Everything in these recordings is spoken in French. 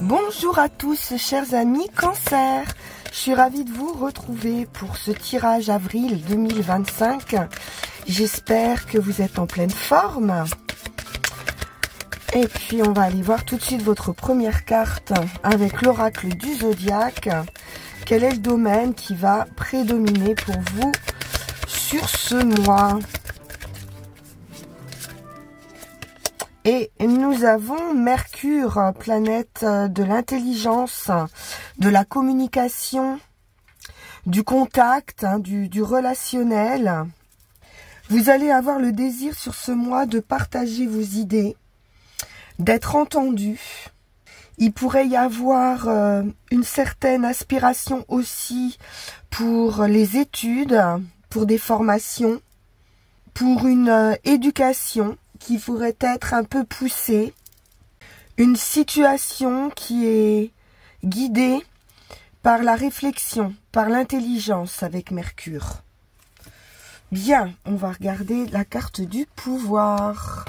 Bonjour à tous, chers amis Cancer. Je suis ravie de vous retrouver pour ce tirage avril 2025. J'espère que vous êtes en pleine forme. Et puis, on va aller voir tout de suite votre première carte avec l'oracle du zodiaque. Quel est le domaine qui va prédominer pour vous sur ce mois? Et nous avons Mercure, planète de l'intelligence, de la communication, du contact, du relationnel. Vous allez avoir le désir sur ce mois de partager vos idées, d'être entendu. Il pourrait y avoir une certaine aspiration aussi pour les études, pour des formations, pour une éducation qui pourrait être un peu poussée, une situation qui est guidée par la réflexion, par l'intelligence avec Mercure. Bien, on va regarder la carte du pouvoir.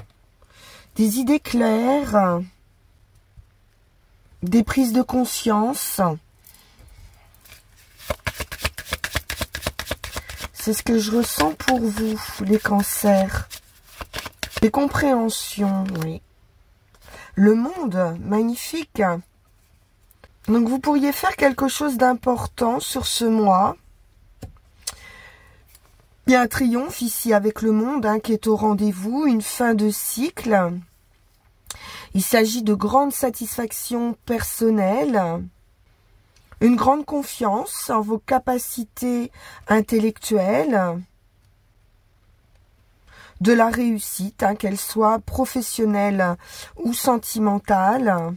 Des idées claires, des prises de conscience. C'est ce que je ressens pour vous, les cancers. Des compréhensions, oui. Le monde, magnifique. Donc vous pourriez faire quelque chose d'important sur ce mois. Il y a un triomphe ici avec le monde qui est au rendez-vous, une fin de cycle. Il s'agit de grandes satisfactions personnelles, une grande confiance en vos capacités intellectuelles, de la réussite, qu'elle soit professionnelle ou sentimentale.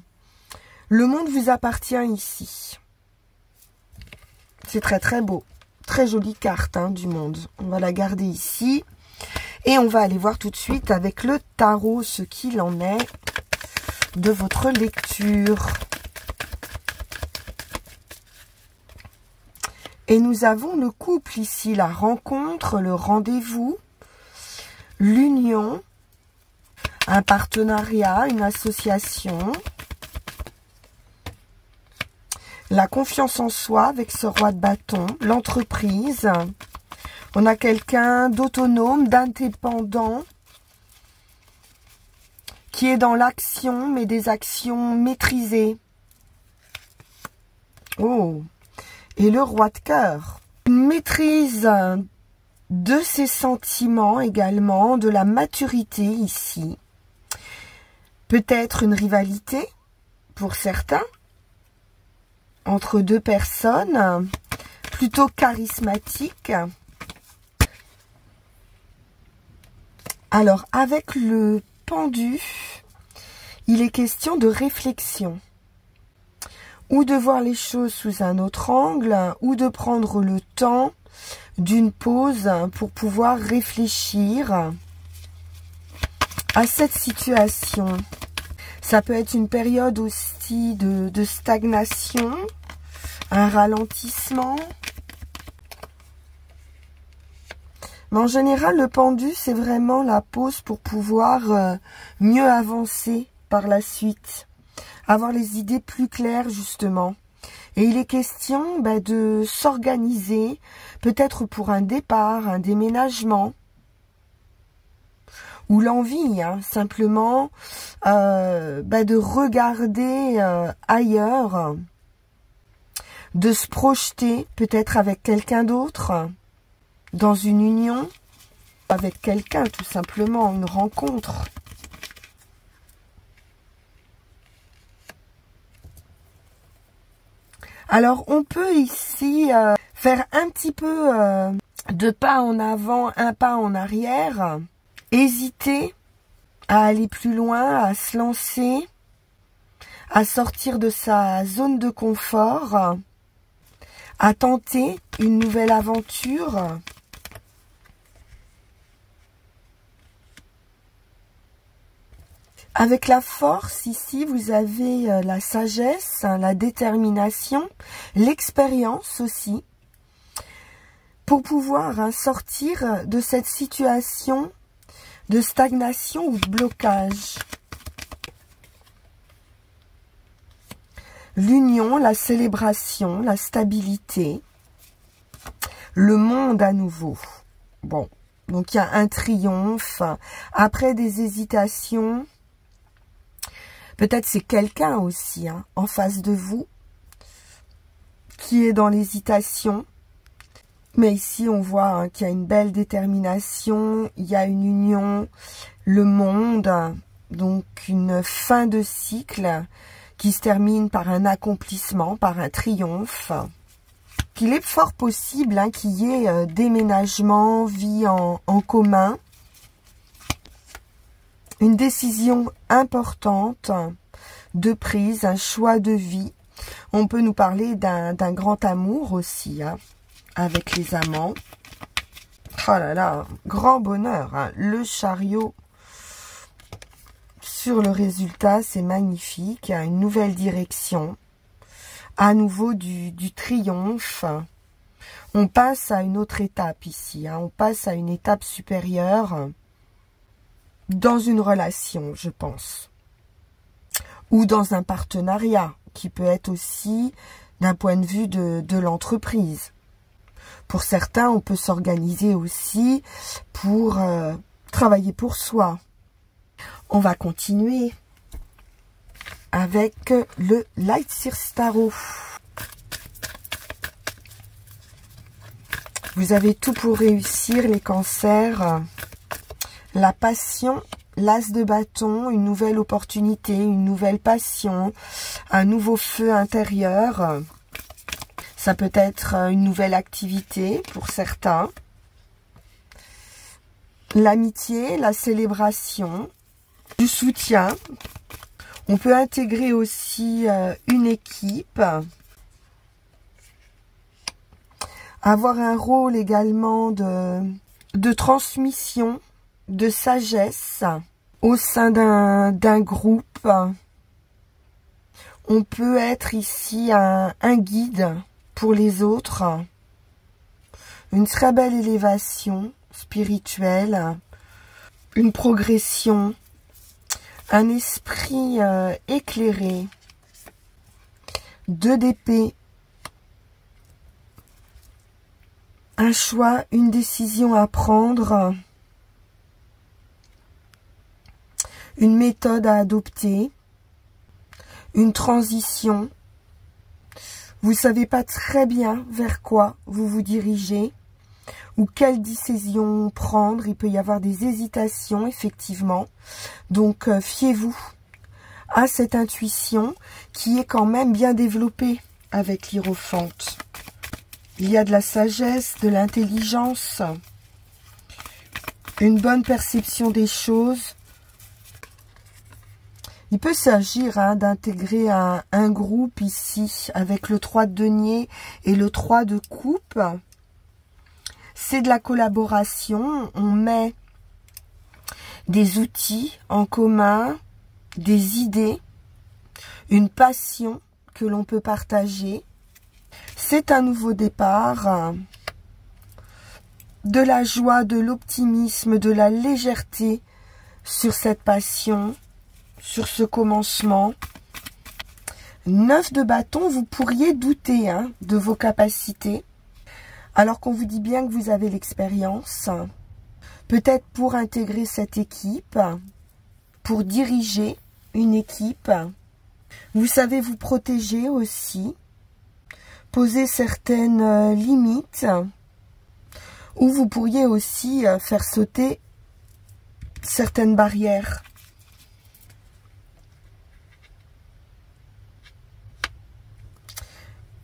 Le monde vous appartient ici. C'est très très beau. Très jolie carte du monde. On va la garder ici. Et on va aller voir tout de suite avec le tarot ce qu'il en est de votre lecture. Et nous avons le couple ici, la rencontre, le rendez-vous, l'union, un partenariat, une association, la confiance en soi avec ce roi de bâton, l'entreprise. On a quelqu'un d'autonome, d'indépendant, qui est dans l'action, mais des actions maîtrisées. Oh, et le roi de cœur. Une maîtrise de ses sentiments également, de la maturité ici. Peut-être une rivalité pour certains entre deux personnes plutôt charismatiques. Alors avec le pendu, il est question de réflexion, ou de voir les choses sous un autre angle, ou de prendre le temps d'une pause pour pouvoir réfléchir à cette situation. Ça peut être une période aussi de stagnation, un ralentissement. Mais en général, le pendu, c'est vraiment la pause pour pouvoir mieux avancer par la suite. Avoir les idées plus claires, justement. Et il est question de s'organiser, peut-être pour un départ, un déménagement. Ou l'envie, simplement, de regarder ailleurs, de se projeter peut-être avec quelqu'un d'autre, dans une union, avec quelqu'un tout simplement, une rencontre. Alors on peut ici faire un petit peu de pas en avant, un pas en arrière, hésiter à aller plus loin, à se lancer, à sortir de sa zone de confort, à tenter une nouvelle aventure. Avec la force, ici, vous avez la sagesse, la détermination, l'expérience aussi, pour pouvoir sortir de cette situation de stagnation ou de blocage. L'union, la célébration, la stabilité, le monde à nouveau. Bon, donc il y a un triomphe. Après des hésitations, peut-être c'est quelqu'un aussi hein, en face de vous qui est dans l'hésitation. Mais ici, on voit hein, qu'il y a une belle détermination, il y a une union, le monde, donc une fin de cycle qui se termine par un accomplissement, par un triomphe. Qu'il est fort possible hein, qu'il y ait déménagement, vie en commun, une décision importante de prise, un choix de vie. On peut nous parler d'un grand amour aussi, hein, avec les amants. Oh là là, grand bonheur, hein. Le chariot sur le résultat, c'est magnifique. Une nouvelle direction. À nouveau du triomphe. On passe à une autre étape ici. Hein. On passe à une étape supérieure dans une relation, je pense. Ou dans un partenariat, qui peut être aussi d'un point de vue de l'entreprise. Pour certains, on peut s'organiser aussi pour travailler pour soi. On va continuer avec le Light Seers Tarot. Vous avez tout pour réussir, les cancers. La passion, l'as de bâton, une nouvelle opportunité, une nouvelle passion, un nouveau feu intérieur. Ça peut être une nouvelle activité pour certains. L'amitié, la célébration, du soutien. On peut intégrer aussi une équipe. Avoir un rôle également de transmission, de sagesse au sein d'un groupe. On peut être ici un guide pour les autres. Une très belle élévation spirituelle. Une progression. Un esprit éclairé. 2 d'épée. Un choix, une décision à prendre. Une méthode à adopter. Une transition. Vous ne savez pas très bien vers quoi vous vous dirigez. Ou quelle décision prendre. Il peut y avoir des hésitations, effectivement. Donc, fiez-vous à cette intuition qui est quand même bien développée avec l'Hiérophante. Il y a de la sagesse, de l'intelligence, une bonne perception des choses. Il peut s'agir hein, d'intégrer un groupe ici avec le 3 de denier et le 3 de coupe. C'est de la collaboration. On met des outils en commun, des idées, une passion que l'on peut partager. C'est un nouveau départ, de la joie, de l'optimisme, de la légèreté sur cette passion, sur ce commencement. 9 de bâton, vous pourriez douter hein, de vos capacités, alors qu'on vous dit bien que vous avez l'expérience. Peut-être pour intégrer cette équipe, pour diriger une équipe. Vous savez vous protéger aussi, poser certaines limites, ou vous pourriez aussi faire sauter certaines barrières.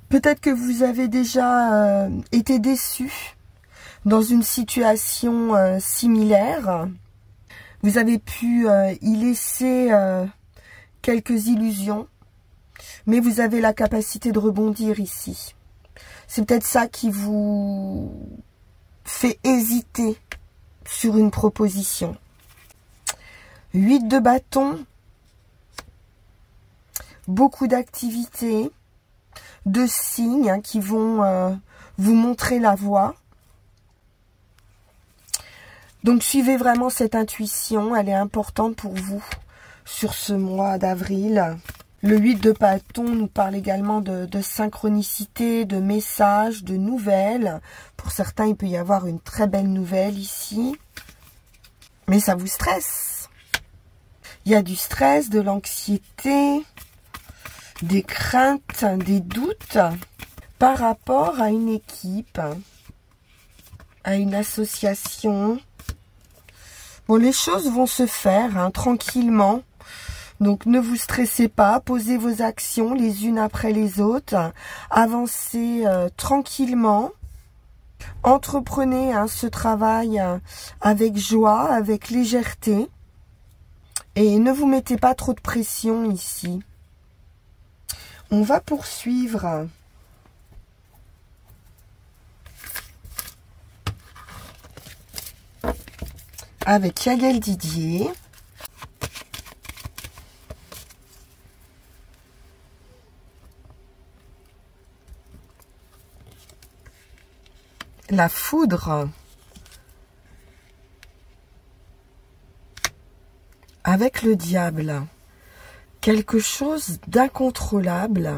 Peut-être que vous avez déjà été déçu dans une situation similaire. Vous avez pu y laisser quelques illusions, mais vous avez la capacité de rebondir ici. C'est peut-être ça qui vous fait hésiter sur une proposition. 8 de bâton, beaucoup d'activités, de signes hein, qui vont vous montrer la voie. Donc suivez vraiment cette intuition, elle est importante pour vous sur ce mois d'avril. Le 8 de bâton nous parle également de synchronicité, de messages, de nouvelles. Pour certains, il peut y avoir une très belle nouvelle ici. Mais ça vous stresse. Il y a du stress, de l'anxiété, des craintes, des doutes par rapport à une équipe, à une association. Bon, les choses vont se faire hein, tranquillement. Donc, ne vous stressez pas. Posez vos actions les unes après les autres. Avancez tranquillement. Entreprenez hein, ce travail avec joie, avec légèreté. Et ne vous mettez pas trop de pression ici. On va poursuivre. Avec Yael Didier. La foudre. Avec le diable. Quelque chose d'incontrôlable.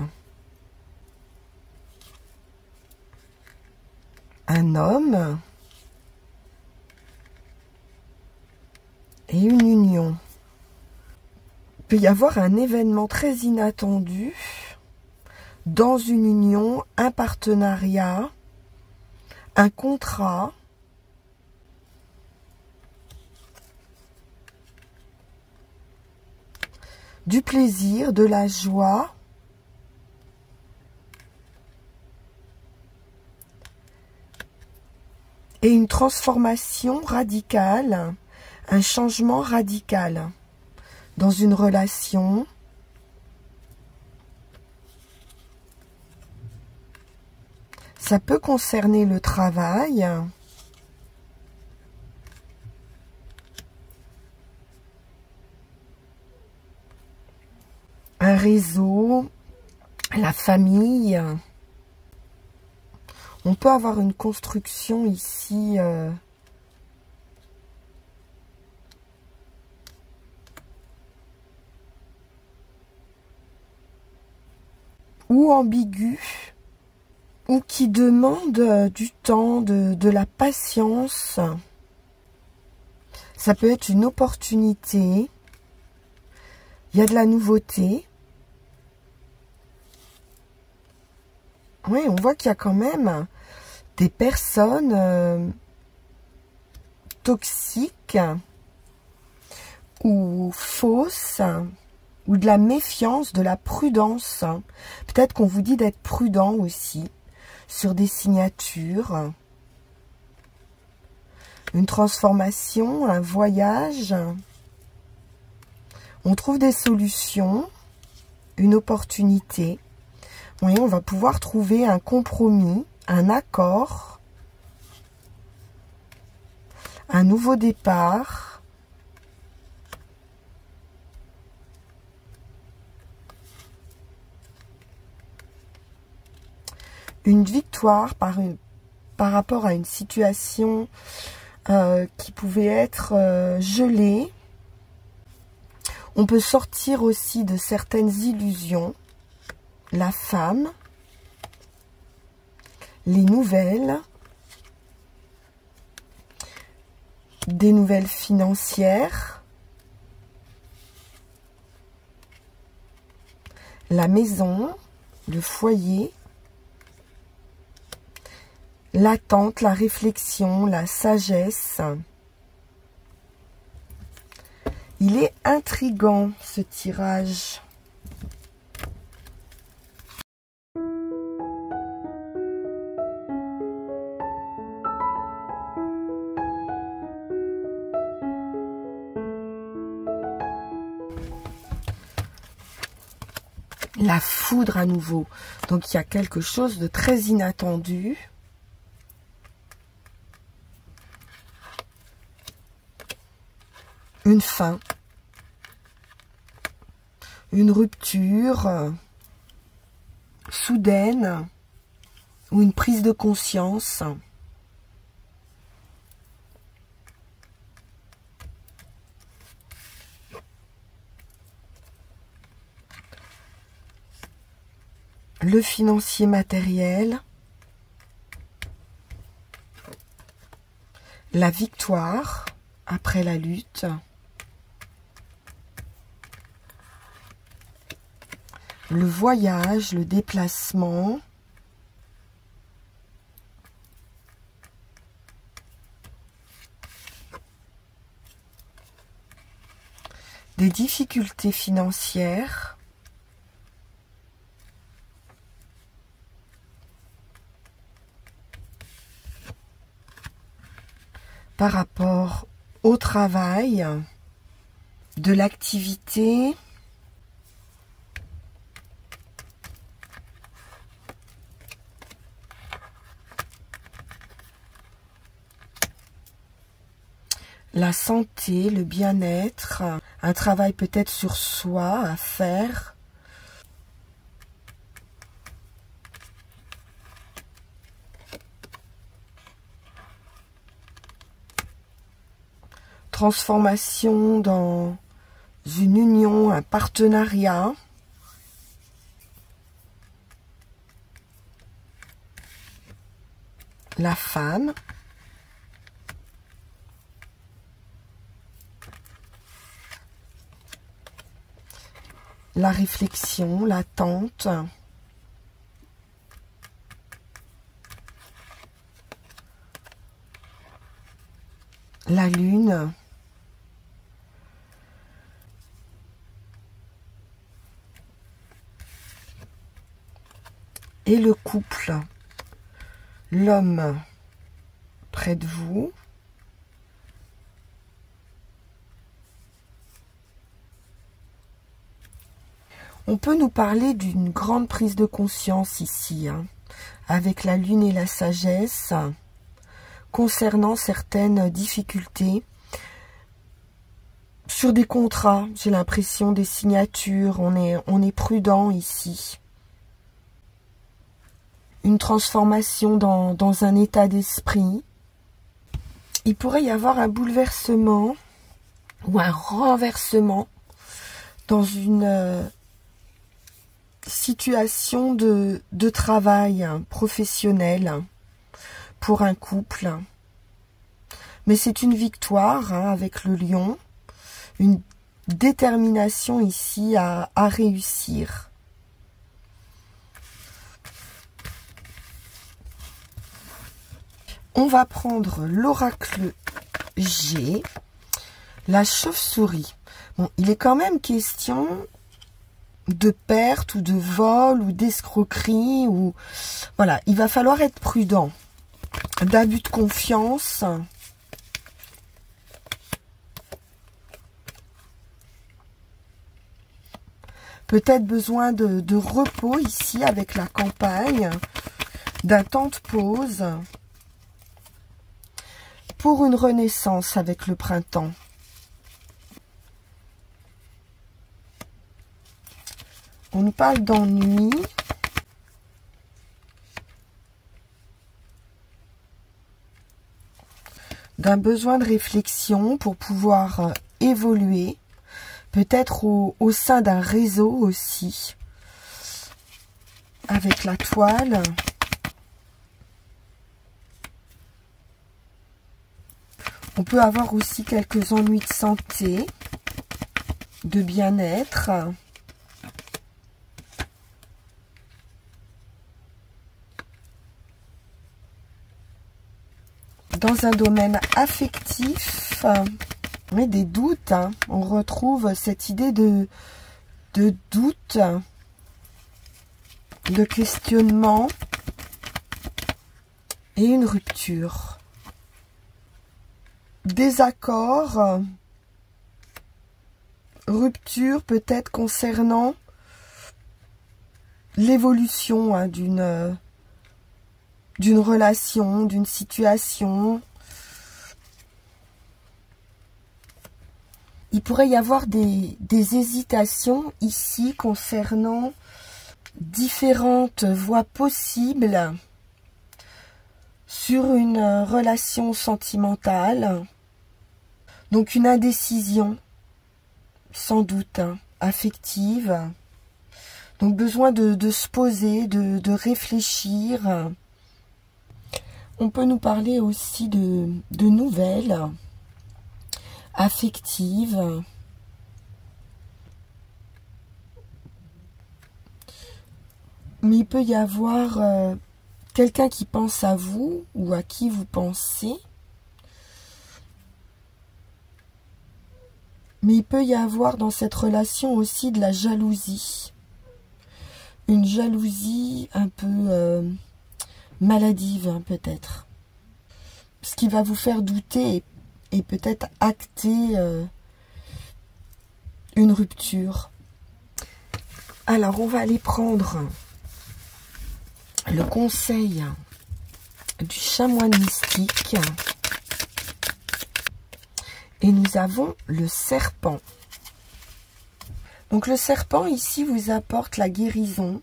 Un homme. Et une union. Il peut y avoir un événement très inattendu dans une union, un partenariat, un contrat. Du plaisir, de la joie. Et une transformation radicale. Un changement radical dans une relation. Ça peut concerner le travail. Un réseau, la famille. On peut avoir une construction ici ou ambigu, ou qui demande du temps, de la patience. Ça peut être une opportunité. Il y a de la nouveauté. Oui, on voit qu'il y a quand même des personnes toxiques ou fausses, ou de la méfiance, de la prudence. Peut-être qu'on vous dit d'être prudent aussi sur des signatures. Une transformation, un voyage. On trouve des solutions, une opportunité. Oui, on va pouvoir trouver un compromis, un accord, un nouveau départ. Une victoire par rapport à une situation qui pouvait être gelée. On peut sortir aussi de certaines illusions. La femme, les nouvelles, des nouvelles financières, la maison, le foyer, l'attente, la réflexion, la sagesse. Il est intriguant ce tirage. La foudre à nouveau. Donc, il y a quelque chose de très inattendu. Une fin. Une rupture soudaine ou une prise de conscience. le financier matériel, la victoire après la lutte, le voyage, le déplacement, des difficultés financières, par rapport au travail, de l'activité, la santé, le bien-être, un travail peut-être sur soi à faire. Transformation dans une union, un partenariat. La femme. La réflexion, l'attente. La lune. Et le couple. L'homme près de vous. On peut nous parler d'une grande prise de conscience ici, hein, avec la lune et la sagesse, concernant certaines difficultés sur des contrats. J'ai l'impression des signatures, on est prudent ici. Une transformation dans un état d'esprit. Il pourrait y avoir un bouleversement ou un renversement dans une situation de travail professionnel pour un couple. Mais c'est une victoire hein, avec le lion, une détermination ici à réussir. On va prendre l'oracle G, la chauve-souris. Bon, il est quand même question de perte ou de vol ou d'escroquerie ou voilà, il va falloir être prudent, d'abus de confiance. Peut-être besoin de repos ici avec la campagne, d'un temps de pause pour une renaissance avec le printemps. On nous parle d'ennui. D'un besoin de réflexion pour pouvoir évoluer. Peut-être au sein d'un réseau aussi. Avec la toile. On peut avoir aussi quelques ennuis de santé, de bien-être. Dans un domaine affectif, mais des doutes, hein. On retrouve cette idée de doute, de questionnement et une rupture. Désaccord, rupture peut-être concernant l'évolution hein, d'une relation, d'une situation. Il pourrait y avoir des hésitations ici concernant différentes voies possibles sur une relation sentimentale. Donc une indécision, sans doute, hein, affective, Donc besoin de se poser, de réfléchir. On peut nous parler aussi de nouvelles affectives. Mais il peut y avoir quelqu'un qui pense à vous ou à qui vous pensez. Mais il peut y avoir dans cette relation aussi de la jalousie. Une jalousie un peu maladive, hein, peut-être. Ce qui va vous faire douter et peut-être acter une rupture. Alors, on va aller prendre le conseil du chanoine mystique. Et nous avons le serpent. Donc le serpent ici vous apporte la guérison,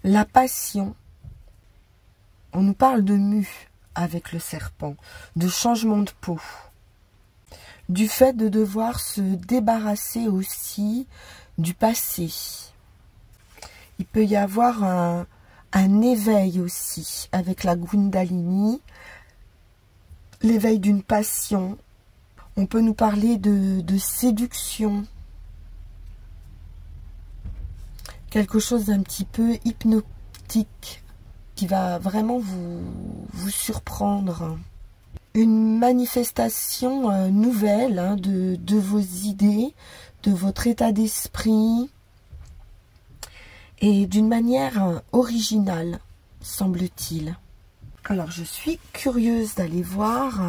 la passion. On nous parle de mue avec le serpent, de changement de peau. Du fait de devoir se débarrasser aussi du passé. Il peut y avoir un éveil aussi avec la Kundalini, l'éveil d'une passion. On peut nous parler de séduction. Quelque chose d'un petit peu hypnotique qui va vraiment vous surprendre. Une manifestation nouvelle hein, de vos idées, de votre état d'esprit et d'une manière originale, semble-t-il. Alors, je suis curieuse d'aller voir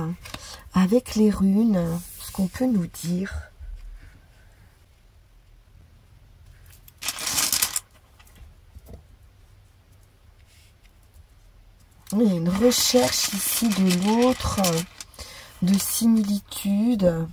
avec les runes ce qu'on peut nous dire. Il y a une recherche ici de l'autre, de similitude.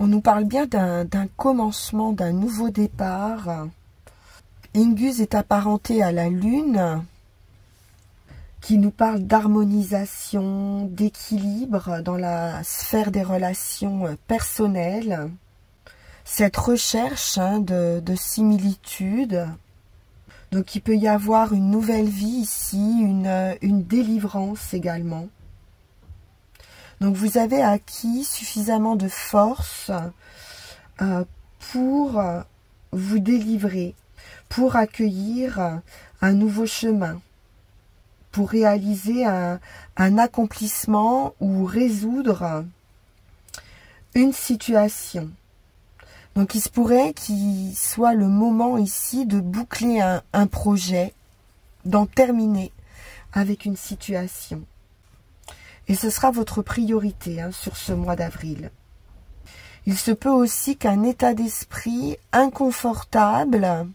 On nous parle bien d'un commencement, d'un nouveau départ. Ingus est apparenté à la lune, qui nous parle d'harmonisation, d'équilibre dans la sphère des relations personnelles. Cette recherche hein, de similitude. Donc il peut y avoir une nouvelle vie ici, une délivrance également. Donc vous avez acquis suffisamment de force pour vous délivrer, pour accueillir un nouveau chemin, pour réaliser un accomplissement ou résoudre une situation. Donc il se pourrait qu'il soit le moment ici de boucler un projet, d'en terminer avec une situation. Et ce sera votre priorité hein, sur ce mois d'avril. Il se peut aussi qu'un état d'esprit inconfortable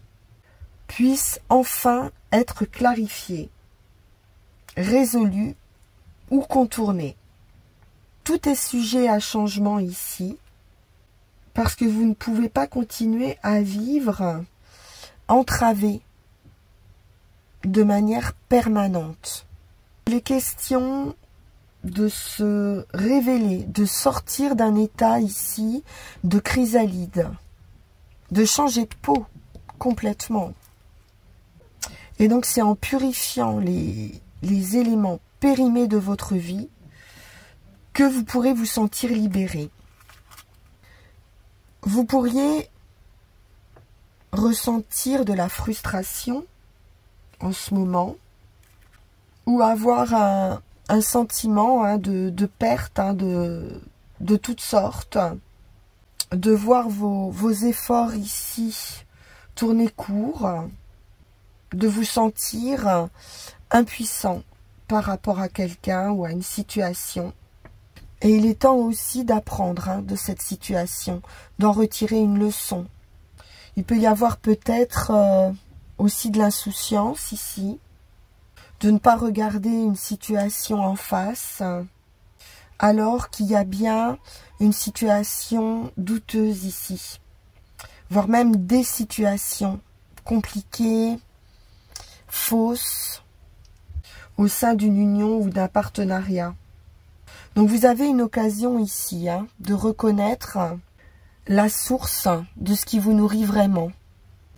puisse enfin être clarifié, résolu ou contourné. Tout est sujet à changement ici, parce que vous ne pouvez pas continuer à vivre entravé de manière permanente. Les questions de se révéler, de sortir d'un état ici de chrysalide, de changer de peau complètement. Et donc c'est en purifiant les éléments périmés de votre vie que vous pourrez vous sentir libéré. Vous pourriez ressentir de la frustration en ce moment ou avoir un sentiment hein, de perte hein, de toutes sortes, de voir vos efforts ici tourner court, de vous sentir impuissant par rapport à quelqu'un ou à une situation. Et il est temps aussi d'apprendre hein, de cette situation, d'en retirer une leçon. Il peut y avoir peut-être aussi de l'insouciance ici, de ne pas regarder une situation en face, alors qu'il y a bien une situation douteuse ici, voire même des situations compliquées, fausse au sein d'une union ou d'un partenariat. Donc vous avez une occasion ici de reconnaître la source de ce qui vous nourrit vraiment.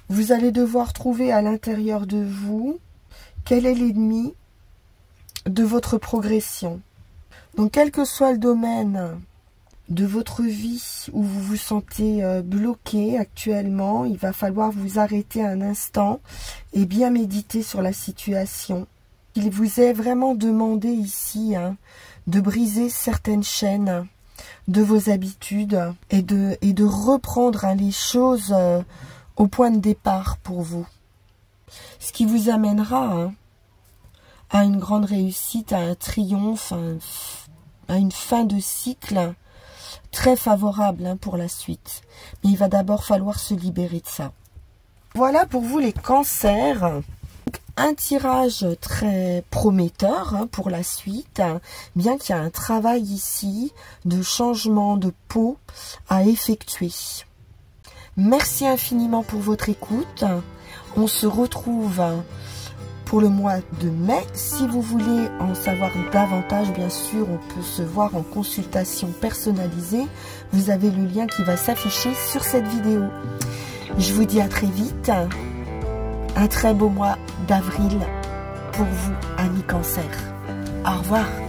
Vous allez devoir trouver à l'intérieur de vous quel est l'ennemi de votre progression. Donc quel que soit le domaine de votre vie où vous vous sentez bloqué actuellement, il va falloir vous arrêter un instant et bien méditer sur la situation. Il vous est vraiment demandé ici de briser certaines chaînes de vos habitudes et de reprendre les choses au point de départ pour vous. Ce qui vous amènera à une grande réussite, à un triomphe, à une fin de cycle très favorable pour la suite. Mais il va d'abord falloir se libérer de ça. Voilà pour vous les cancers. Un tirage très prometteur pour la suite, bien qu'il y a un travail ici de changement de peau à effectuer. Merci infiniment pour votre écoute. On se retrouve pour le mois de mai. Si vous voulez en savoir davantage, bien sûr, on peut se voir en consultation personnalisée. Vous avez le lien qui va s'afficher sur cette vidéo. Je vous dis à très vite. Un très beau mois d'avril pour vous, amis Cancer. Au revoir.